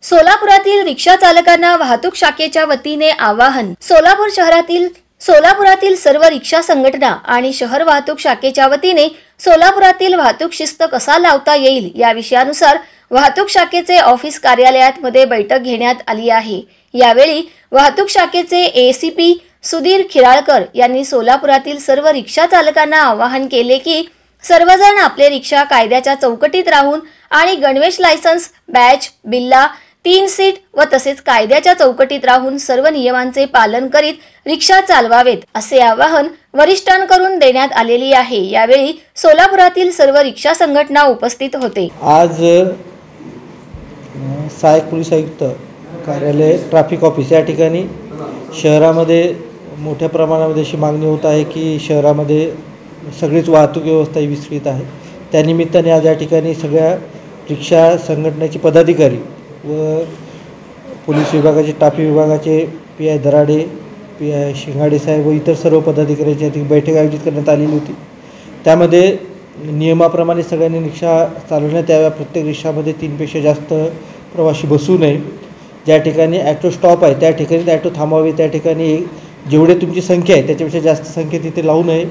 सोलापुरातील रिक्षा चालकांना वाहतूक शाखेच्या वतीने आवाहन। सोलापुरातील सर्व रिक्षा संघटना आणि शहर वाहतूक शाखेच्या वतीने सोलापुरातील वाहतूक शिस्त कसा लावता येईल या विषयानुसार वाहतूक शाखेचे ऑफिस कार्यालयात मध्ये बैठक घेण्यात आली आहे। यावेळी वाहतूक शाखेचे एसीपी सुधीर खिराळकर यांनी सोलापुरातील सर्व रिक्षा चालकांना आवाहन केले की सर्वजण आपले रिक्षा कायद्याच्या चौकटीत राहून आणि गणवेश लायसन्स बॅच बिल्ला 3 सीट व तसेच कायद्याच्या चौकटीत राहून सर्व नियमांचे पालन करीत रिक्षा चालवावेत असे आवाहन वरिष्ठांकडून देण्यात आलेली आहे। यावेळी सोलापुरातील सर्व रिक्षा संघटना उपस्थित होते। आज सहाय्यक पोलीस आयुक्त कार्यालय ट्रॅफिक ऑफिस या ठिकाणी शहरामध्ये मोठ्या प्रमाणामध्ये अशी मागणी होत आहे की शहरामध्ये सगळीच वाहतूक व्यवस्था विस्कळीत आहे। त्यानिमित्ताने आज या ठिकाणी सगळ्या रिक्षा संघटनेचे पदाधिकारी व पोलीस विभागाचे ट्रॅफिक विभागाचे P I Darade P I Shingade साहेब व इतर सर्व पदाधिकाऱ्यांची बैठक आयोजित करण्यात आलेली होती। त्यामध्ये नियमाप्रमाणे सगळ्यांनी रिक्षा चालवण्यात याव्या। प्रत्येक रिक्षामध्ये 3 पेक्षा जास्त प्रवासी बसू नये। ज्या ठिकाणी ॲटो स्टॉप आहे त्या ठिकाणी ॲटो थांबावे। त्या ठिकाणी जेवढे तुमची संख्या आहे त्याच्यापेक्षा जास्त संख्या तिथे लावू नये।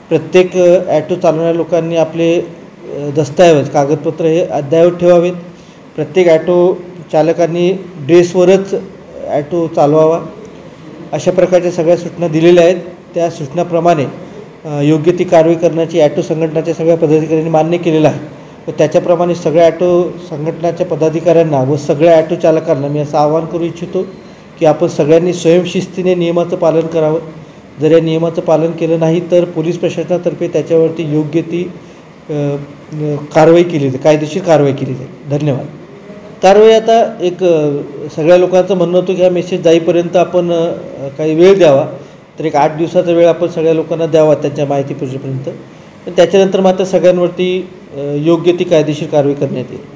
प्रत्येक ॲटो चालवणाऱ्या लोकांनी आपले दस्तऐवज कागदपत्र हे अद्ययावत ठेवावेत। प्रत्येक ॲटो चालकांनी ड्रेसवरच ॲटो चालवावा अशा प्रकारच्या सगळ्या सूचना दिलेल्या आहेत। त्या सूचनाप्रमाणे योग्य ती कारवाई करण्याची ॲटो संघटनाच्या सगळ्या पदाधिकाऱ्यांनी मान्य केलेलं आहे व त्याच्याप्रमाणे सगळ्या ॲटो संघटनाच्या पदाधिकाऱ्यांना व सगळ्या ॲटो चालकांना मी असं आवाहन करू इच्छितो की आपण सगळ्यांनी स्वयंशिस्तीने नियमाचं पालन करावं। जर या नियमाचं पालन केलं नाही तर पोलीस प्रशासनातर्फे त्याच्यावरती योग्य ती कारवाई केली जाईल, कायदेशीर कारवाई केली जाईल। धन्यवाद। कारवाई आता एक सगळ्या लोकांचं म्हणणं होतं की हा मेसेज जाईपर्यंत आपण काही वेळ द्यावा, तर एक 8 दिवसाचा वेळ आपण सगळ्या लोकांना द्यावा त्यांच्या माहिती पोहोचेपर्यंत। पण त्याच्यानंतर मात्र सगळ्यांवरती योग्य ती कायदेशीर कारवाई करण्यात येईल।